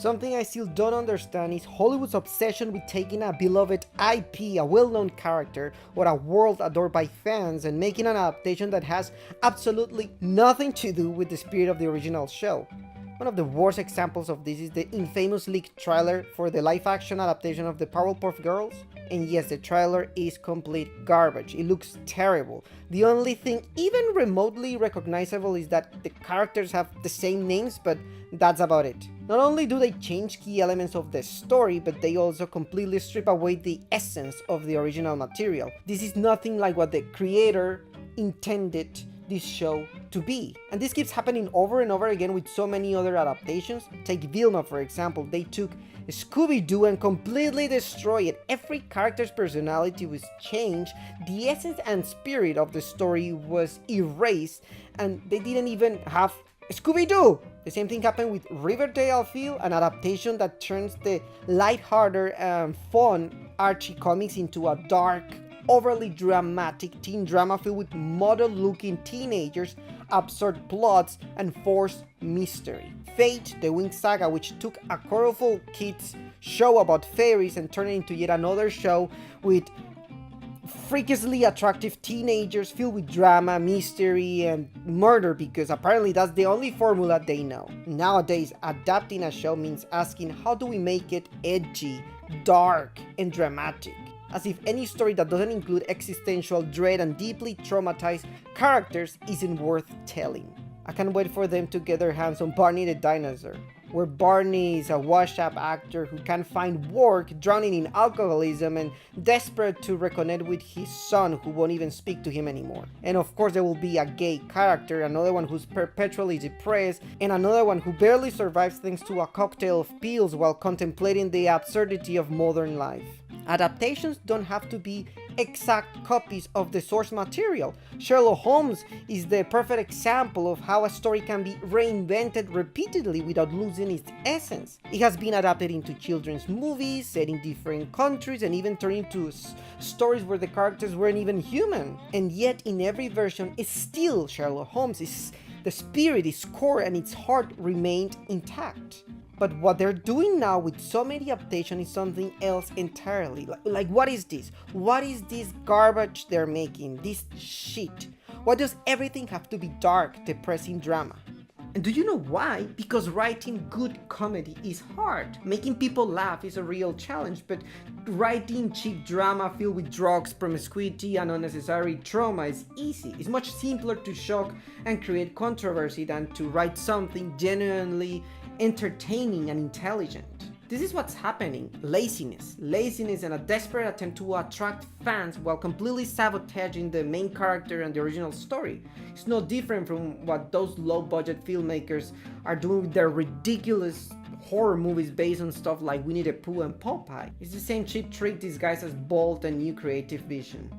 Something I still don't understand is Hollywood's obsession with taking a beloved IP, a well-known character, or a world adored by fans, and making an adaptation that has absolutely nothing to do with the spirit of the original show. One of the worst examples of this is the infamous leaked trailer for the live-action adaptation of the Powerpuff Girls. And yes, the trailer is complete garbage. It looks terrible. The only thing even remotely recognizable is that the characters have the same names, but that's about it. Not only do they change key elements of the story, but they also completely strip away the essence of the original material. This is nothing like what the creator intended this show to be. And this keeps happening over and over again with so many other adaptations. Take Velma, for example. They took Scooby-Doo and completely destroyed it. Every character's personality was changed, the essence and spirit of the story was erased, and they didn't even have Scooby-Doo! The same thing happened with Riverdale, I feel, an adaptation that turns the lighthearted and fun Archie Comics into a dark, overly dramatic teen drama filled with model-looking teenagers, absurd plots, and forced mystery. Fate, the Wings Saga, which took a colorful kids show about fairies and turned it into yet another show with freakishly attractive teenagers filled with drama, mystery, and murder, because apparently that's the only formula they know. Nowadays, adapting a show means asking, how do we make it edgy, dark, and dramatic? As if any story that doesn't include existential dread and deeply traumatized characters isn't worth telling. I can't wait for them to get their hands on Barney the Dinosaur, where Barney is a washed-up actor who can't find work, drowning in alcoholism and desperate to reconnect with his son who won't even speak to him anymore. And of course there will be a gay character, another one who's perpetually depressed, and another one who barely survives thanks to a cocktail of pills while contemplating the absurdity of modern life. Adaptations don't have to be exact copies of the source material. Sherlock Holmes is the perfect example of how a story can be reinvented repeatedly without losing its essence. It has been adapted into children's movies, set in different countries, and even turned into stories where the characters weren't even human. And yet in every version, it's still Sherlock Holmes. The spirit, its core, and its heart remained intact. But what they're doing now with so many adaptations is something else entirely. Like what is this? What is this garbage they're making? This shit? Why does everything have to be dark, depressing drama? And do you know why? Because writing good comedy is hard. Making people laugh is a real challenge, but writing cheap drama filled with drugs, promiscuity, and unnecessary trauma is easy. It's much simpler to shock and create controversy than to write something genuinely entertaining and intelligent. This is what's happening. Laziness and a desperate attempt to attract fans while completely sabotaging the main character and the original story. It's no different from what those low-budget filmmakers are doing with their ridiculous horror movies based on stuff like Winnie the Pooh and Popeye. It's the same cheap trick disguised as bold and new creative vision.